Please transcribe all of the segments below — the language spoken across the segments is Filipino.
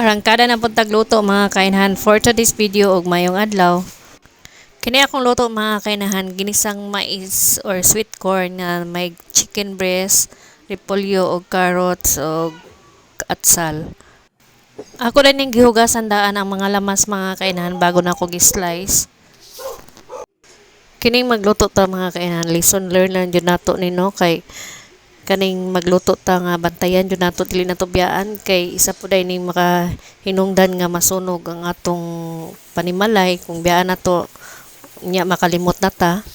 Arangkada na pud tagluto mga kainahan for today's video og mayong adlaw. Kini akong luto mga kainahan ginisang mais or sweet corn nga may chicken breast, repolyo og carrots og atsal. Ako din ning gihugasan daan ang mga lamas mga kainahan bago na ako gi-slice. Kining magluto ta mga kainahan, lesson learn lang jud nato nino kay kaning magluto ta nga bantayan jud nato dili nato biyaan kay isa pud ay ning makahinungdan nga masunog ang atong panimalay kung biyaan nato nya makalimot na ta.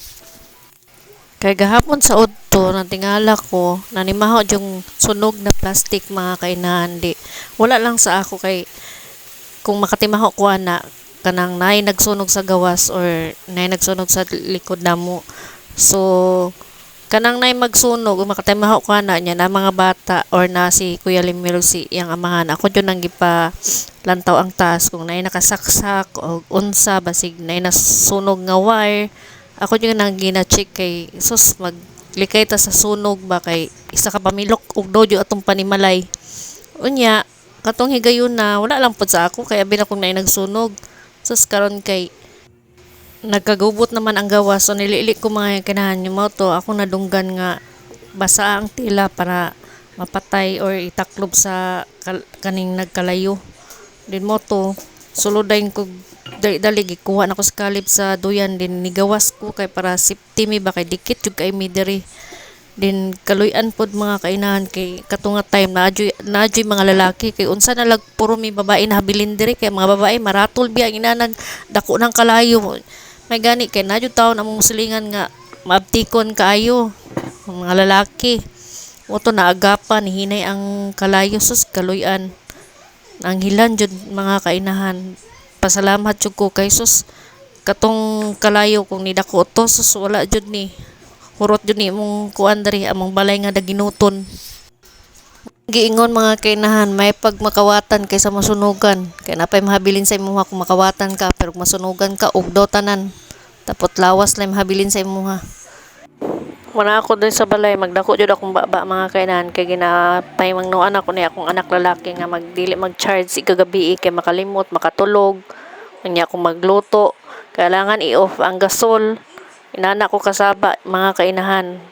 Kay gahapon sa udto natingala ko nanimaho yung sunog na plastic mga kainahan di wala lang sa ako kay kung makatimaho ko ana kanang nay nagsunog sa gawas or nay nagsunog sa likod namo. So kanang nay magsunog makatimaho ko ana nya na mga bata or na si Kuya Limiro si yang amahan ako jud nang gipa lantaw ang taas kung nay nakasaksak o unsa basig nay nasunog nga wire ako jud nang gina-check kay sus maglikay ta sa sunog ba kay isa ka pamilok ug dojo atong panimalay unya katong higayon na wala lang pud sa ako kay abi na kung nay nagsunog sus karon kay nagkagubot naman ang gawas so nilili ko mga kanahan yung moto ako nadunggan nga basa ang tila para mapatay or itaklob sa kaning nagkalayo din moto suludayn ko dali gikuha na ko sa kalip sa duyan din nigawas ko kay para safety mi ba kay dikit jud kay mi diri din kaluyan pod mga kainahan kay katunga time na adyoy mga lalaki kay unsa na lag puro mi babae na habilin diri kay mga babae maratol biya inanag dako ng kalayo may gani kay nadyo taon among silingan nga maabtikon kaayo ang mga lalaki moto naagapan hinay ang kalayo sus kaluyan ang hilan jud mga kainahan pasalamat jud ko kay sus katong kalayo kung nidako to sus wala jud ni hurot jud ni mong kuan diri among balay nga daginuton giingon mga kainahan may pagmakawatan kaysa masunugan kay napay mahabilin sa imuha kung makawatan ka pero kung masunugan ka ugdo tanan tapot lawas lang mahabilin sa imuha. Wala ako din sa balay magdako jud akong baba mga kainahan kay ginapay mangnuan ako ni akong anak lalaki nga magdili mag-charge igagabi kay makalimot makatulog unya akong magluto kailangan i-off ang gasol inana ko kasaba mga kainahan